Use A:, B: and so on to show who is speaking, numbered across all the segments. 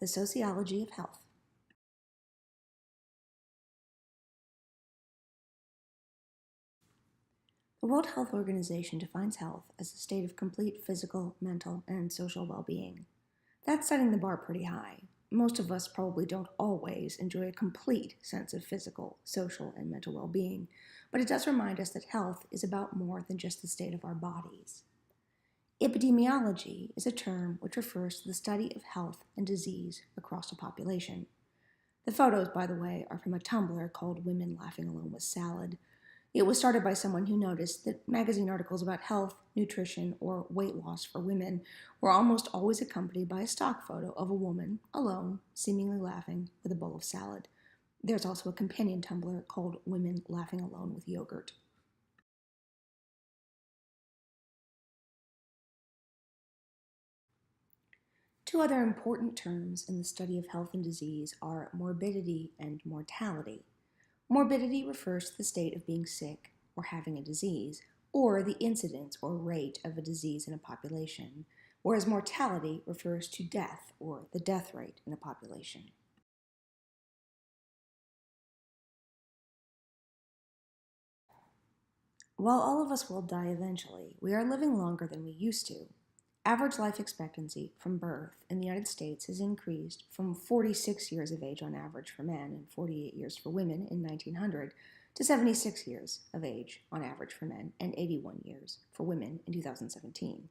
A: The Sociology of Health. The World Health Organization defines health as a state of complete physical, mental, and social well-being. That's setting the bar pretty high. Most of us probably don't always enjoy a complete sense of physical, social, and mental well-being, but it does remind us that health is about more than just the state of our bodies. Epidemiology is a term which refers to the study of health and disease across a population. The photos, by the way, are from a Tumblr called Women Laughing Alone with Salad. It was started by someone who noticed that magazine articles about health, nutrition, or weight loss for women were almost always accompanied by a stock photo of a woman, alone, seemingly laughing, with a bowl of salad. There's also a companion Tumblr called Women Laughing Alone with Yogurt. Two other important terms in the study of health and disease are morbidity and mortality. Morbidity refers to the state of being sick or having a disease, or the incidence or rate of a disease in a population, whereas mortality refers to death or the death rate in a population. While all of us will die eventually, we are living longer than we used to. Average life expectancy from birth in the United States has increased from 46 years of age on average for men and 48 years for women in 1900 to 76 years of age on average for men and 81 years for women in 2017.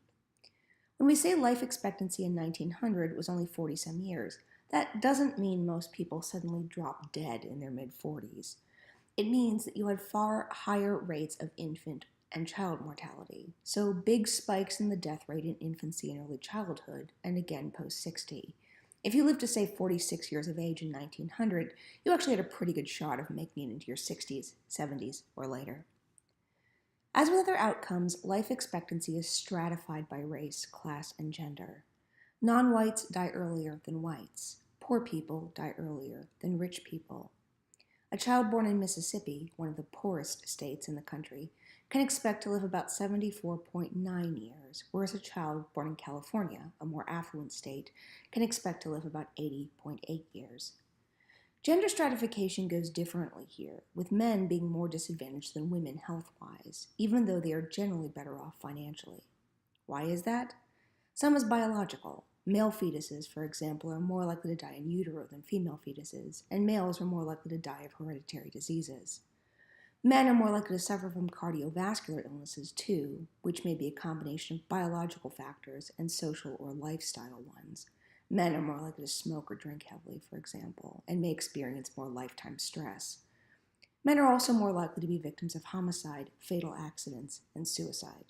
A: When we say life expectancy in 1900 was only 40-some years, that doesn't mean most people suddenly drop dead in their mid-40s. It means that you had far higher rates of infant and child mortality, so big spikes in the death rate in infancy and early childhood, and again post-60. If you lived to, say, 46 years of age in 1900, you actually had a pretty good shot of making it into your 60s, 70s, or later. As with other outcomes, life expectancy is stratified by race, class, and gender. Non-whites die earlier than whites. Poor people die earlier than rich people. A child born in Mississippi, one of the poorest states in the country, can expect to live about 74.9 years, whereas a child born in California, a more affluent state, can expect to live about 80.8 years. Gender stratification goes differently here, with men being more disadvantaged than women health-wise, even though they are generally better off financially. Why is that? Some is biological. Male fetuses, for example, are more likely to die in utero than female fetuses, and males are more likely to die of hereditary diseases. Men are more likely to suffer from cardiovascular illnesses too, which may be a combination of biological factors and social or lifestyle ones. Men are more likely to smoke or drink heavily, for example, and may experience more lifetime stress. Men are also more likely to be victims of homicide, fatal accidents, and suicide.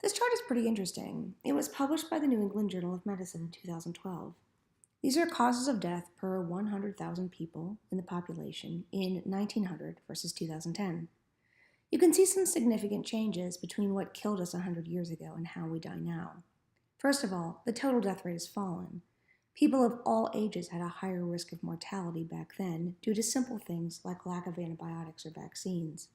A: This chart is pretty interesting. It was published by the New England Journal of Medicine in 2012. These are causes of death per 100,000 people in the population in 1900 versus 2010. You can see some significant changes between what killed us 100 years ago and how we die now. First of all, the total death rate has fallen. People of all ages had a higher risk of mortality back then due to simple things like lack of antibiotics or vaccines.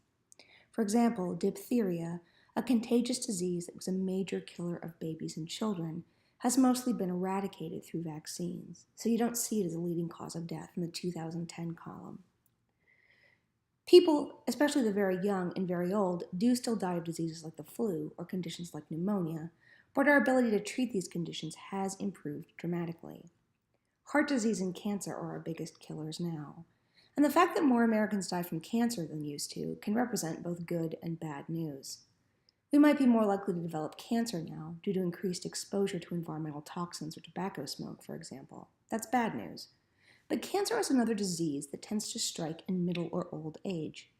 A: For example, diphtheria, a contagious disease that was a major killer of babies and children, has mostly been eradicated through vaccines, so you don't see it as a leading cause of death in the 2010 column. People, especially the very young and very old, do still die of diseases like the flu or conditions like pneumonia, but our ability to treat these conditions has improved dramatically. Heart disease and cancer are our biggest killers now, and the fact that more Americans die from cancer than used to can represent both good and bad news. We might be more likely to develop cancer now due to increased exposure to environmental toxins or tobacco smoke, for example. That's bad news. But cancer is another disease that tends to strike in middle or old age.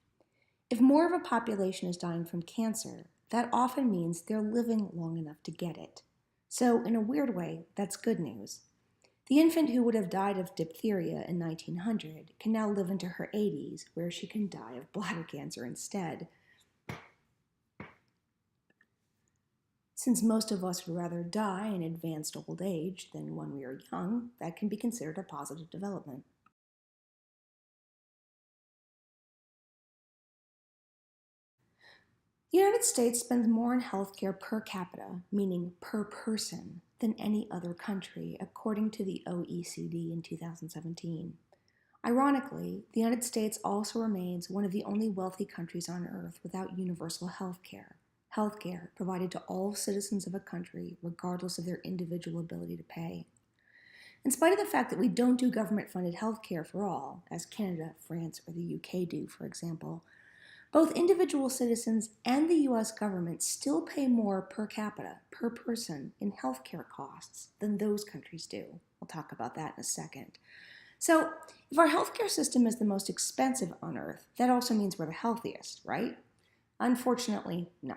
A: If more of a population is dying from cancer, that often means they're living long enough to get it. So, in a weird way, that's good news. The infant who would have died of diphtheria in 1900 can now live into her 80s, where she can die of bladder cancer instead. Since most of us would rather die in advanced old age than when we are young, that can be considered a positive development. The United States spends more on healthcare per capita, meaning per person, than any other country, according to the OECD in 2017. Ironically, the United States also remains one of the only wealthy countries on earth without universal health care provided to all citizens of a country, regardless of their individual ability to pay. In spite of the fact that we don't do government-funded health care for all, as Canada, France, or the UK do, for example, both individual citizens and the US government still pay more per capita, per person, in healthcare costs than those countries do. We'll talk about that in a second. So, if our healthcare system is the most expensive on earth, that also means we're the healthiest, right? Unfortunately, no.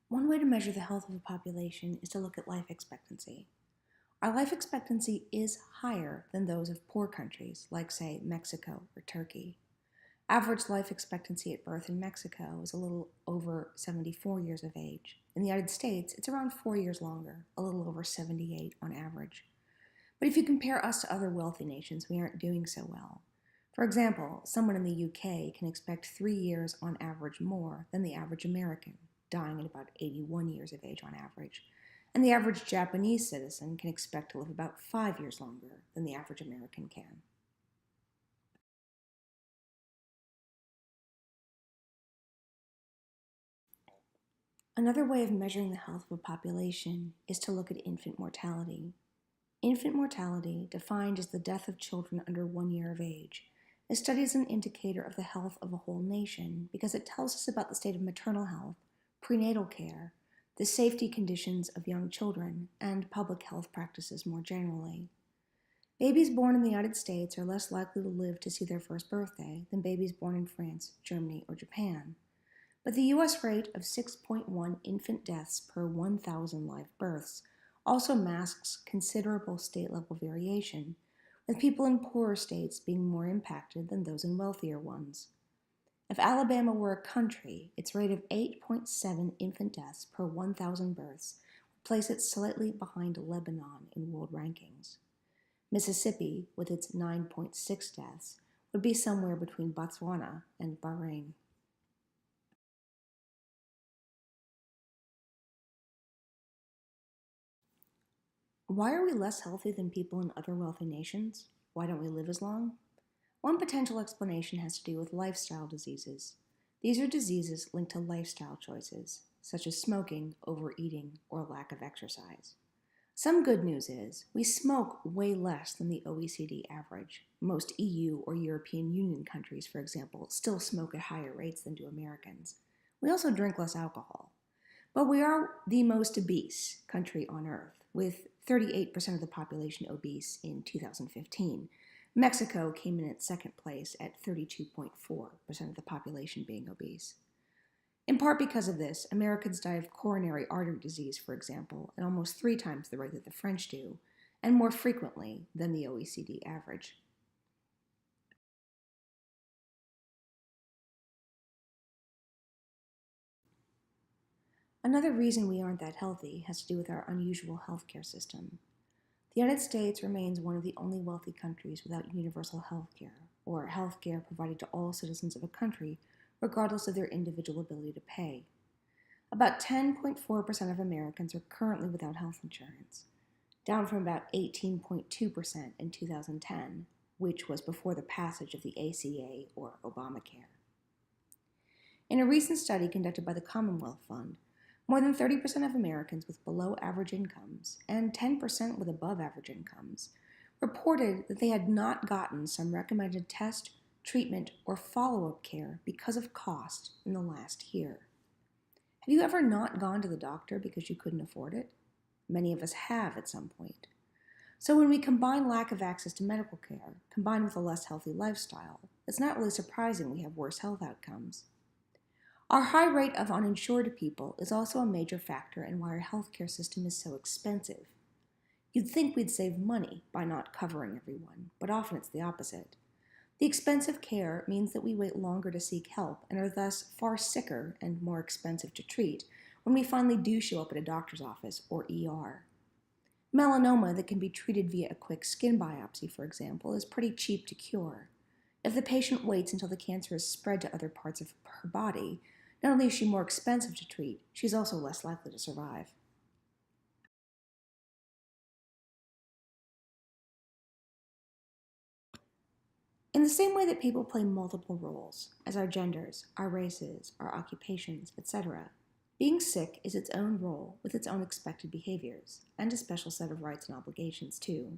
A: One way to measure the health of a population is to look at life expectancy. Our life expectancy is higher than those of poor countries, like, say, Mexico or Turkey. Average life expectancy at birth in Mexico is a little over 74 years of age. In the United States, it's around 4 years longer, a little over 78 on average. But if you compare us to other wealthy nations, we aren't doing so well. For example, someone in the UK can expect 3 years on average more than the average American, dying at about 81 years of age on average. And the average Japanese citizen can expect to live about 5 years longer than the average American can. Another way of measuring the health of a population is to look at infant mortality. Infant mortality, defined as the death of children under 1 year of age, is studied as an indicator of the health of a whole nation because it tells us about the state of maternal health, prenatal care, the safety conditions of young children, and public health practices more generally. Babies born in the United States are less likely to live to see their first birthday than babies born in France, Germany, or Japan. But the U.S. rate of 6.1 infant deaths per 1,000 live births also masks considerable state-level variation, with people in poorer states being more impacted than those in wealthier ones. If Alabama were a country, its rate of 8.7 infant deaths per 1,000 births would place it slightly behind Lebanon in world rankings. Mississippi, with its 9.6 deaths, would be somewhere between Botswana and Bahrain. Why are we less healthy than people in other wealthy nations? Why don't we live as long? One potential explanation has to do with lifestyle diseases. These are diseases linked to lifestyle choices, such as smoking, overeating, or lack of exercise. Some good news is we smoke way less than the OECD average. Most EU or European Union countries, for example, still smoke at higher rates than do Americans. We also drink less alcohol. But we are the most obese country on earth, with 38% of the population obese in 2015. Mexico came in at second place at 32.4% of the population being obese. In part because of this, Americans die of coronary artery disease, for example, at almost 3 times the rate that the French do, and more frequently than the OECD average. Another reason we aren't that healthy has to do with our unusual healthcare system. The United States remains one of the only wealthy countries without universal health care, or health care provided to all citizens of a country, regardless of their individual ability to pay. About 10.4% of Americans are currently without health insurance, down from about 18.2% in 2010, which was before the passage of the ACA or Obamacare. In a recent study conducted by the Commonwealth Fund, more than 30% of Americans with below average incomes and 10% with above average incomes reported that they had not gotten some recommended test, treatment, or follow-up care because of cost in the last year. Have you ever not gone to the doctor because you couldn't afford it? Many of us have at some point. So when we combine lack of access to medical care, combined with a less healthy lifestyle, it's not really surprising we have worse health outcomes. Our high rate of uninsured people is also a major factor in why our healthcare system is so expensive. You'd think we'd save money by not covering everyone, but often it's the opposite. The expensive care means that we wait longer to seek help and are thus far sicker and more expensive to treat when we finally do show up at a doctor's office or ER. Melanoma that can be treated via a quick skin biopsy, for example, is pretty cheap to cure. If the patient waits until the cancer is spread to other parts of her body, not only is she more expensive to treat, she's also less likely to survive. In the same way that people play multiple roles, as our genders, our races, our occupations, etc., being sick is its own role with its own expected behaviors, and a special set of rights and obligations, too.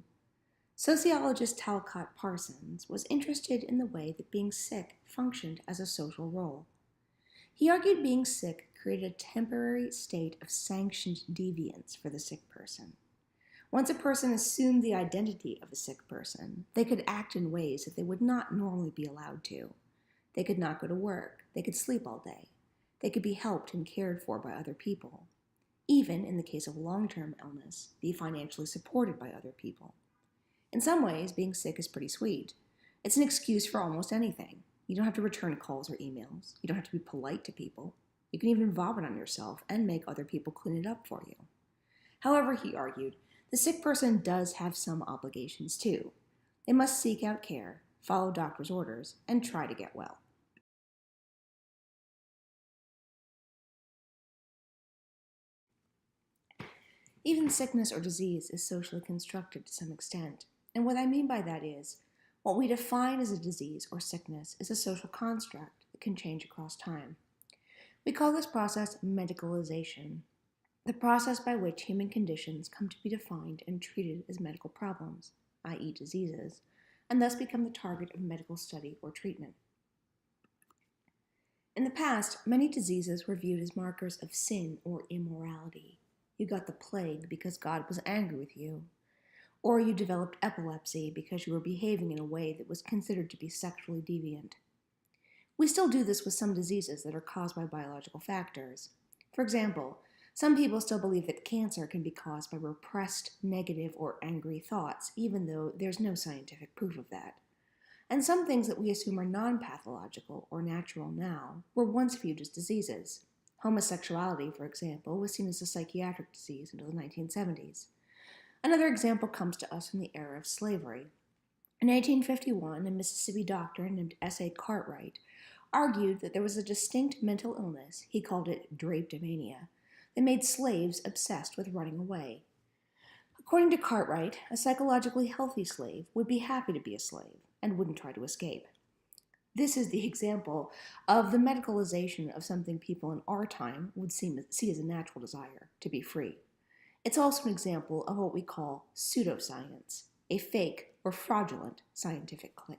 A: Sociologist Talcott Parsons was interested in the way that being sick functioned as a social role. He argued being sick created a temporary state of sanctioned deviance for the sick person. Once a person assumed the identity of a sick person, they could act in ways that they would not normally be allowed to. They could not go to work. They could sleep all day. They could be helped and cared for by other people. Even, in the case of long-term illness, be financially supported by other people. In some ways, being sick is pretty sweet. It's an excuse for almost anything. You don't have to return calls or emails. You don't have to be polite to people. You can even vomit on yourself and make other people clean it up for you. However, he argued, the sick person does have some obligations too. They must seek out care, follow doctor's orders, and try to get well. Even sickness or disease is socially constructed to some extent. And what I mean by that is, what we define as a disease or sickness is a social construct that can change across time. We call this process medicalization, the process by which human conditions come to be defined and treated as medical problems, i.e., diseases, and thus become the target of medical study or treatment. In the past, many diseases were viewed as markers of sin or immorality. You got the plague because God was angry with you, or you developed epilepsy because you were behaving in a way that was considered to be sexually deviant. We still do this with some diseases that are caused by biological factors. For example, some people still believe that cancer can be caused by repressed, negative, or angry thoughts, even though there's no scientific proof of that. And some things that we assume are non-pathological or natural now were once viewed as diseases. Homosexuality, for example, was seen as a psychiatric disease until the 1970s. Another example comes to us from the era of slavery. In 1851, a Mississippi doctor named S.A. Cartwright argued that there was a distinct mental illness, he called it drapetomania, that made slaves obsessed with running away. According to Cartwright, a psychologically healthy slave would be happy to be a slave and wouldn't try to escape. This is the example of the medicalization of something people in our time would see as a natural desire, to be free. It's also an example of what we call pseudoscience, a fake or fraudulent scientific claim.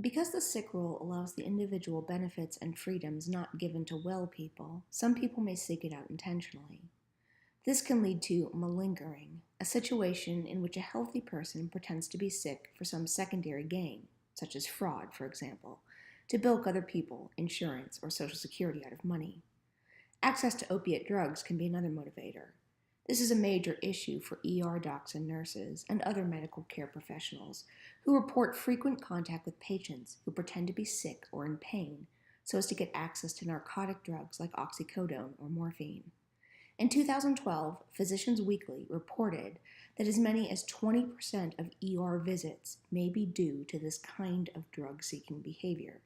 A: Because the sick role allows the individual benefits and freedoms not given to well people, some people may seek it out intentionally. This can lead to malingering, a situation in which a healthy person pretends to be sick for some secondary gain, such as fraud, for example, to bilk other people, insurance, or Social Security out of money. Access to opiate drugs can be another motivator. This is a major issue for ER docs and nurses and other medical care professionals who report frequent contact with patients who pretend to be sick or in pain so as to get access to narcotic drugs like oxycodone or morphine. In 2012, Physicians Weekly reported that as many as 20% of ER visits may be due to this kind of drug-seeking behavior.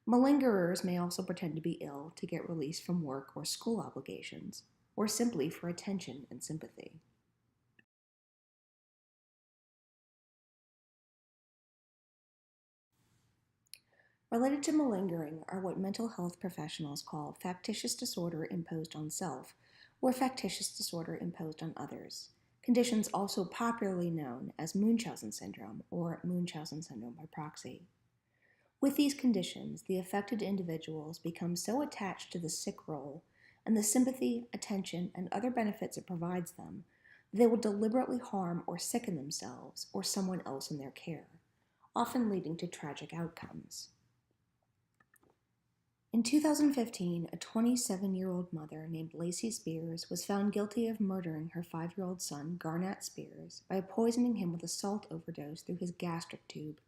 A: Malingerers may also pretend to be ill to get released from work or school obligations, or simply for attention and sympathy. Related to malingering are what mental health professionals call factitious disorder imposed on self, or factitious disorder imposed on others, conditions also popularly known as Munchausen syndrome or Munchausen syndrome by proxy. With these conditions, the affected individuals become so attached to the sick role and the sympathy, attention, and other benefits it provides them, they will deliberately harm or sicken themselves or someone else in their care, often leading to tragic outcomes. In 2015, a 27-year-old mother named Lacey Spears was found guilty of murdering her 5-year-old son, Garnett Spears, by poisoning him with a salt overdose through his gastric tube.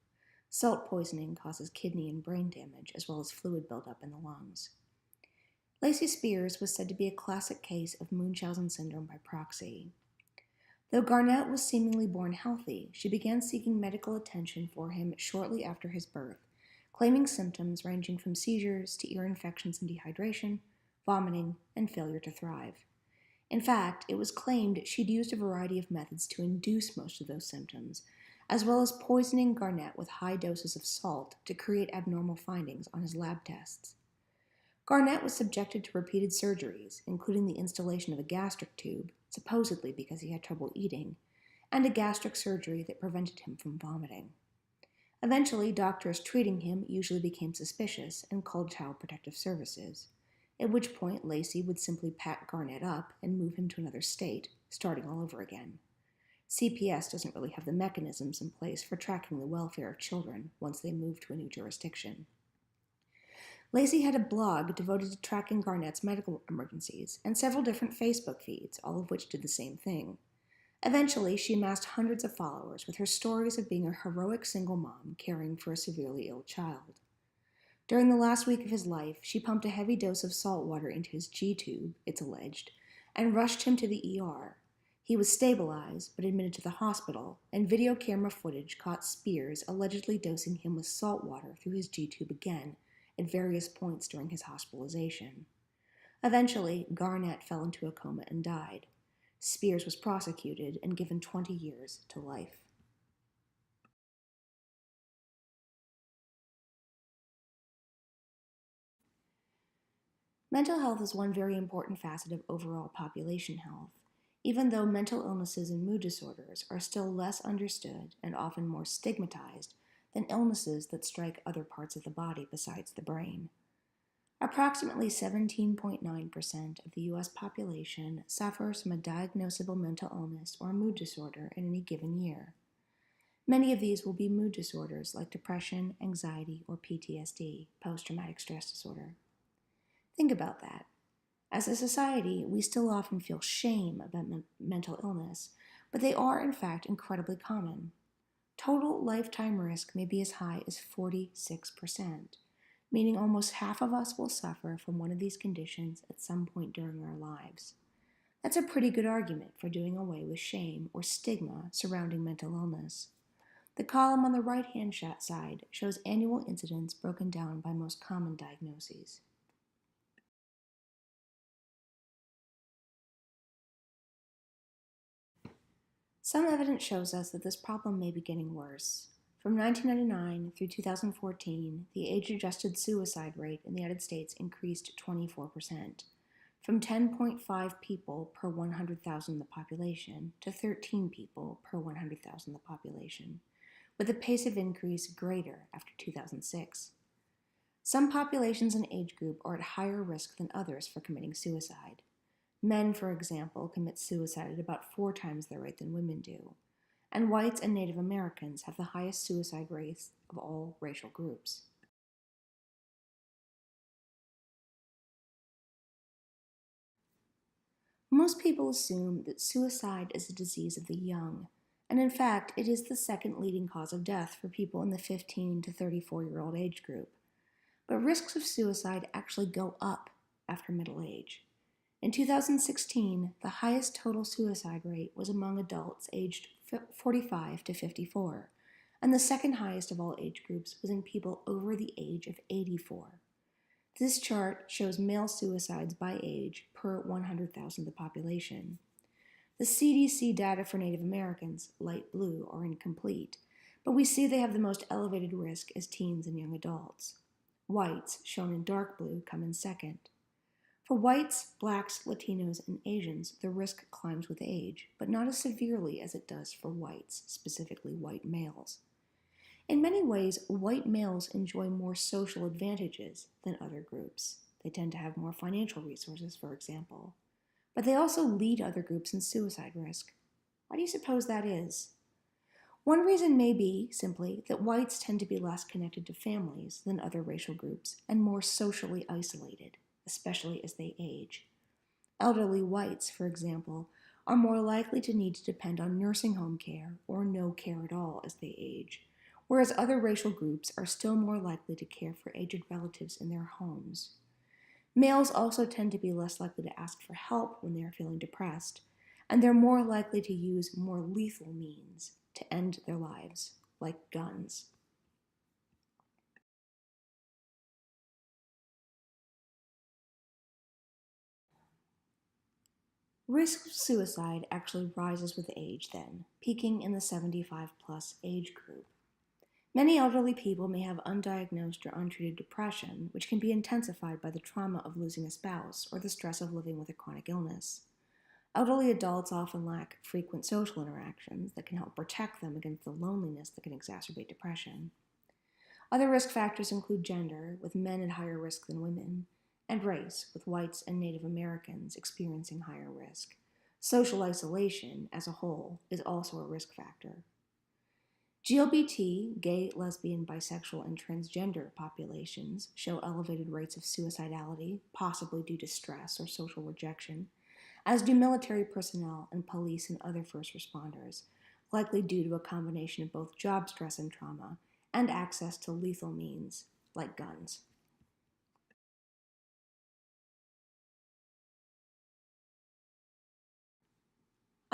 A: Salt poisoning causes kidney and brain damage, as well as fluid buildup in the lungs. Lacey Spears was said to be a classic case of Munchausen syndrome by proxy. Though Garnett was seemingly born healthy, she began seeking medical attention for him shortly after his birth, claiming symptoms ranging from seizures to ear infections and dehydration, vomiting, and failure to thrive. In fact, it was claimed she'd used a variety of methods to induce most of those symptoms, as well as poisoning Garnett with high doses of salt to create abnormal findings on his lab tests. Garnett was subjected to repeated surgeries, including the installation of a gastric tube, supposedly because he had trouble eating, and a gastric surgery that prevented him from vomiting. Eventually, doctors treating him usually became suspicious and called Child Protective Services, at which point Lacey would simply pack Garnett up and move him to another state, starting all over again. CPS doesn't really have the mechanisms in place for tracking the welfare of children once they move to a new jurisdiction. Lacey had a blog devoted to tracking Garnett's medical emergencies and several different Facebook feeds, all of which did the same thing. Eventually, she amassed hundreds of followers with her stories of being a heroic single mom caring for a severely ill child. During the last week of his life, she pumped a heavy dose of salt water into his G-tube, it's alleged, and rushed him to the ER. He was stabilized, but admitted to the hospital, and video camera footage caught Spears allegedly dosing him with salt water through his G-tube again, at various points during his hospitalization. Eventually, Garnett fell into a coma and died. Spears was prosecuted and given 20 years to life. Mental health is one very important facet of overall population health, even though mental illnesses and mood disorders are still less understood and often more stigmatized than illnesses that strike other parts of the body besides the brain. Approximately 17.9% of the U.S. population suffers from a diagnosable mental illness or mood disorder in any given year. Many of these will be mood disorders like depression, anxiety, or PTSD, post-traumatic stress disorder. Think about that. As a society, we still often feel shame about mental illness, but they are in fact incredibly common. Total lifetime risk may be as high as 46%, meaning almost half of us will suffer from one of these conditions at some point during our lives. That's a pretty good argument for doing away with shame or stigma surrounding mental illness. The column on the right-hand side shows annual incidents broken down by most common diagnoses. Some evidence shows us that this problem may be getting worse. From 1999 through 2014, the age-adjusted suicide rate in the United States increased 24%, from 10.5 people per 100,000 of the population to 13 people per 100,000 of the population, with the pace of increase greater after 2006. Some populations and age group are at higher risk than others for committing suicide. Men, for example, commit suicide at about 4 times the rate than women do, and whites and Native Americans have the highest suicide rates of all racial groups. Most people assume that suicide is a disease of the young, and in fact, it is the second leading cause of death for people in the 15 to 34-year-old age group. But risks of suicide actually go up after middle age. In 2016, the highest total suicide rate was among adults aged 45 to 54, and the second highest of all age groups was in people over the age of 84. This chart shows male suicides by age per 100,000 of the population. The CDC data for Native Americans, light blue, are incomplete, but we see they have the most elevated risk as teens and young adults. Whites, shown in dark blue, come in second. For whites, blacks, Latinos, and Asians, the risk climbs with age, but not as severely as it does for whites, specifically white males. In many ways, white males enjoy more social advantages than other groups. They tend to have more financial resources, for example. But they also lead other groups in suicide risk. Why do you suppose that is? One reason may be, simply, that whites tend to be less connected to families than other racial groups and more socially isolated, especially as they age. Elderly whites, for example, are more likely to need to depend on nursing home care or no care at all as they age, whereas other racial groups are still more likely to care for aged relatives in their homes. Males also tend to be less likely to ask for help when they are feeling depressed, and they're more likely to use more lethal means to end their lives, like guns. Risk of suicide actually rises with age then, peaking in the 75 plus age group. Many elderly people may have undiagnosed or untreated depression, which can be intensified by the trauma of losing a spouse or the stress of living with a chronic illness. Elderly adults often lack frequent social interactions that can help protect them against the loneliness that can exacerbate depression. Other risk factors include gender, with men at higher risk than women, and race, with whites and Native Americans experiencing higher risk. Social isolation, as a whole, is also a risk factor. GLBT, gay, lesbian, bisexual, and transgender populations show elevated rates of suicidality, possibly due to stress or social rejection, as do military personnel and police and other first responders, likely due to a combination of both job stress and trauma and access to lethal means, like guns.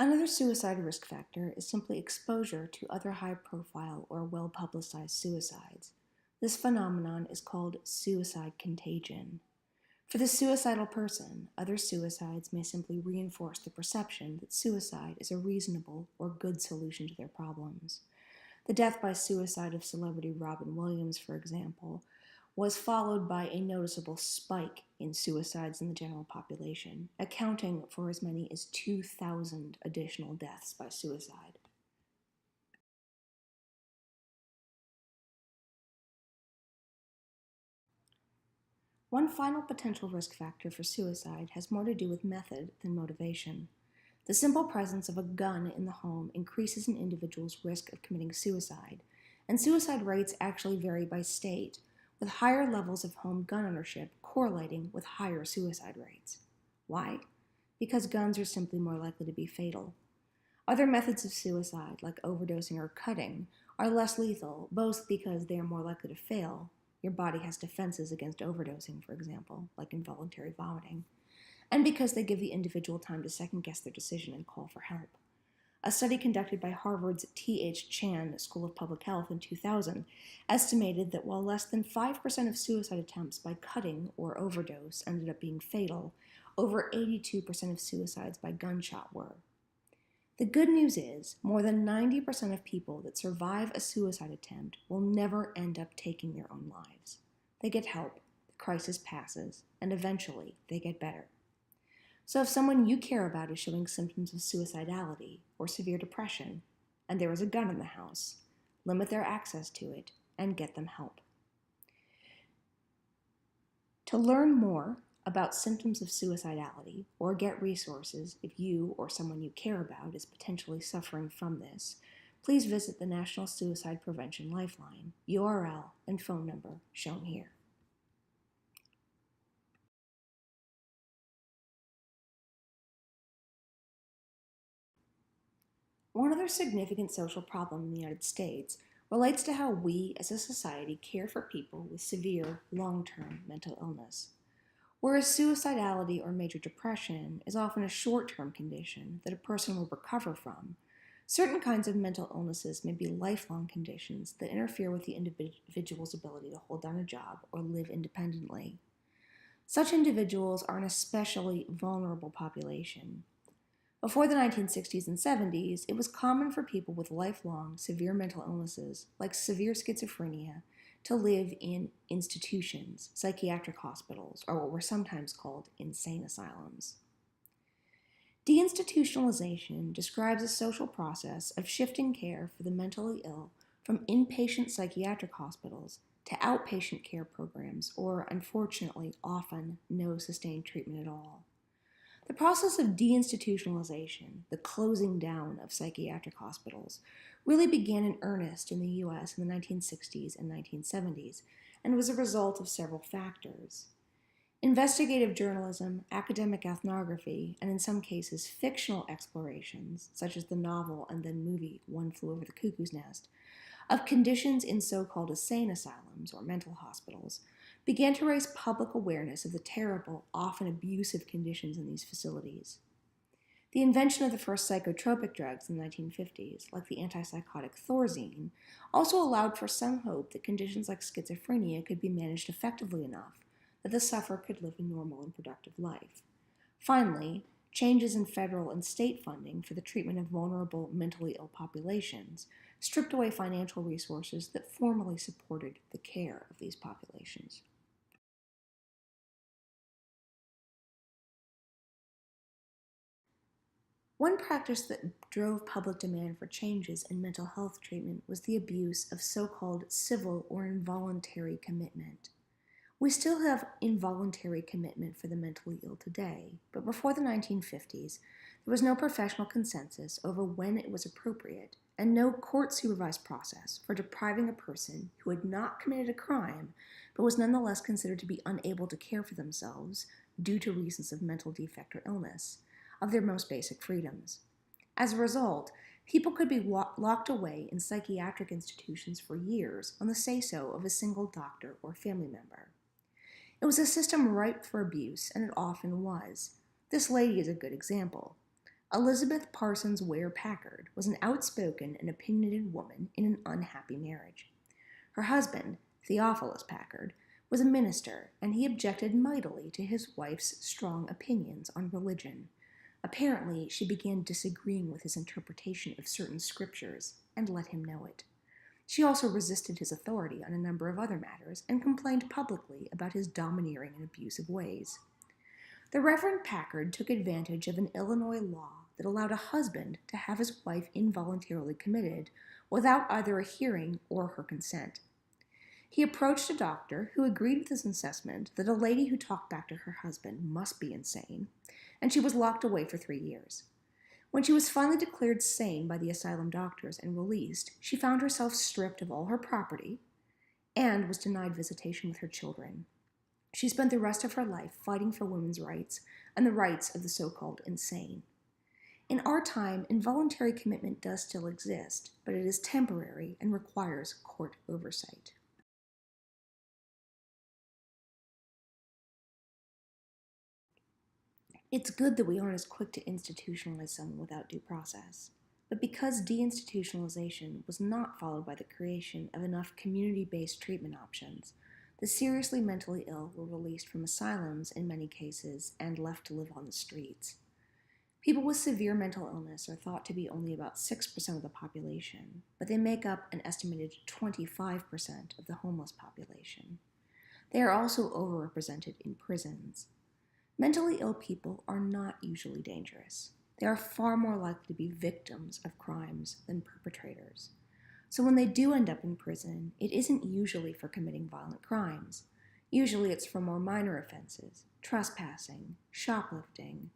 A: Another suicide risk factor is simply exposure to other high profile or well publicized suicides. This phenomenon is called suicide contagion. For the suicidal person, other suicides may simply reinforce the perception that suicide is a reasonable or good solution to their problems. The death by suicide of celebrity Robin Williams, for example, was followed by a noticeable spike in suicides in the general population, accounting for as many as 2,000 additional deaths by suicide. One final potential risk factor for suicide has more to do with method than motivation. The simple presence of a gun in the home increases an individual's risk of committing suicide, and suicide rates actually vary by state, with higher levels of home gun ownership correlating with higher suicide rates. Why? Because guns are simply more likely to be fatal. Other methods of suicide, like overdosing or cutting, are less lethal, both because they are more likely to fail. Your body has defenses against overdosing, for example, like involuntary vomiting, and because they give the individual time to second guess their decision and call for help. A study conducted by Harvard's T.H. Chan School of Public Health in 2000 estimated that while less than 5% of suicide attempts by cutting or overdose ended up being fatal, over 82% of suicides by gunshot were. The good news is, more than 90% of people that survive a suicide attempt will never end up taking their own lives. They get help, the crisis passes, and eventually they get better. So if someone you care about is showing symptoms of suicidality or severe depression, and there is a gun in the house, limit their access to it and get them help. To learn more about symptoms of suicidality or get resources if you or someone you care about is potentially suffering from this, please visit the National Suicide Prevention Lifeline, URL and phone number shown here. One other significant social problem in the United States relates to how we as a society care for people with severe, long-term mental illness. Whereas suicidality or major depression is often a short-term condition that a person will recover from, certain kinds of mental illnesses may be lifelong conditions that interfere with the individual's ability to hold down a job or live independently. Such individuals are an especially vulnerable population. Before the 1960s and 70s, it was common for people with lifelong, severe mental illnesses, like severe schizophrenia, to live in institutions, psychiatric hospitals, or what were sometimes called insane asylums. Deinstitutionalization describes a social process of shifting care for the mentally ill from inpatient psychiatric hospitals to outpatient care programs, or unfortunately, often no sustained treatment at all. The process of deinstitutionalization, the closing down of psychiatric hospitals, really began in earnest in the US in the 1960s and 1970s and was a result of several factors. Investigative journalism, academic ethnography, and in some cases fictional explorations, such as the novel and then movie One Flew Over the Cuckoo's Nest, of conditions in so-called insane asylums or mental hospitals began to raise public awareness of the terrible, often abusive conditions in these facilities. The invention of the first psychotropic drugs in the 1950s, like the antipsychotic Thorazine, also allowed for some hope that conditions like schizophrenia could be managed effectively enough that the sufferer could live a normal and productive life. Finally, changes in federal and state funding for the treatment of vulnerable mentally ill populations stripped away financial resources that formerly supported the care of these populations. One practice that drove public demand for changes in mental health treatment was the abuse of so-called civil or involuntary commitment. We still have involuntary commitment for the mentally ill today, but before the 1950s, there was no professional consensus over when it was appropriate and no court-supervised process for depriving a person who had not committed a crime but was nonetheless considered to be unable to care for themselves due to reasons of mental defect or illness of their most basic freedoms. As a result, people could be locked away in psychiatric institutions for years on the say-so of a single doctor or family member. It was a system ripe for abuse, and it often was. This lady is a good example. Elizabeth Parsons Ware Packard was an outspoken and opinionated woman in an unhappy marriage. Her husband, Theophilus Packard, was a minister, and he objected mightily to his wife's strong opinions on religion. Apparently, she began disagreeing with his interpretation of certain scriptures and let him know it. She also resisted his authority on a number of other matters and complained publicly about his domineering and abusive ways. The Reverend Packard took advantage of an Illinois law that allowed a husband to have his wife involuntarily committed without either a hearing or her consent. He approached a doctor who agreed with his assessment that a lady who talked back to her husband must be insane, and she was locked away for 3 years. When she was finally declared sane by the asylum doctors and released, she found herself stripped of all her property and was denied visitation with her children. She spent the rest of her life fighting for women's rights and the rights of the so-called insane. In our time, involuntary commitment does still exist, but it is temporary and requires court oversight. It's good that we aren't as quick to institutionalize someone without due process. But because deinstitutionalization was not followed by the creation of enough community-based treatment options, the seriously mentally ill were released from asylums in many cases and left to live on the streets. People with severe mental illness are thought to be only about 6% of the population, but they make up an estimated 25% of the homeless population. They are also overrepresented in prisons. Mentally ill people are not usually dangerous. They are far more likely to be victims of crimes than perpetrators. So when they do end up in prison, it isn't usually for committing violent crimes. Usually it's for more minor offenses, trespassing, shoplifting,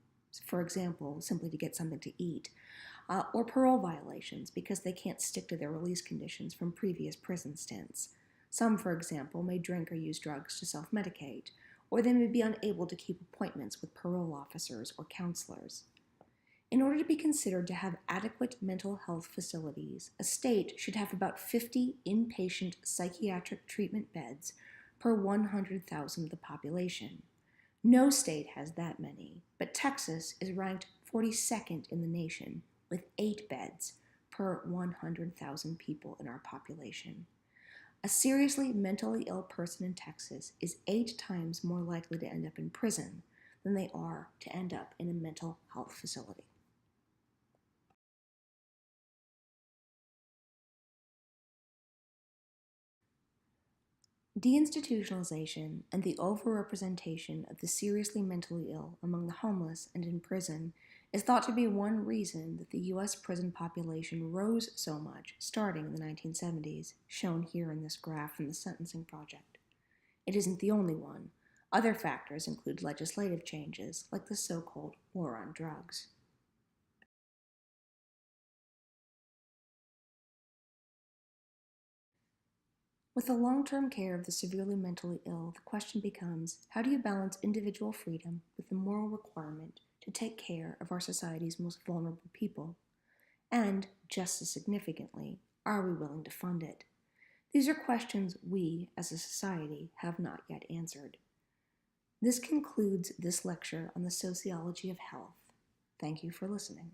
A: for example, simply to get something to eat, or parole violations because they can't stick to their release conditions from previous prison stints. Some, for example, may drink or use drugs to self-medicate, or they may be unable to keep appointments with parole officers or counselors. In order to be considered to have adequate mental health facilities, a state should have about 50 inpatient psychiatric treatment beds per 100,000 of the population. No state has that many, but Texas is ranked 42nd in the nation with 8 beds per 100,000 people in our population. A seriously mentally ill person in Texas is 8 times more likely to end up in prison than they are to end up in a mental health facility. Deinstitutionalization and the overrepresentation of the seriously mentally ill among the homeless and in prison is thought to be one reason that the U.S. prison population rose so much starting in the 1970s, shown here in this graph from the Sentencing Project. It isn't the only one. Other factors include legislative changes, like the so-called war on drugs. With the long-term care of the severely mentally ill, the question becomes, how do you balance individual freedom with the moral requirement to take care of our society's most vulnerable people? And, just as significantly, are we willing to fund it? These are questions we, as a society, have not yet answered. This concludes this lecture on the sociology of health. Thank you for listening.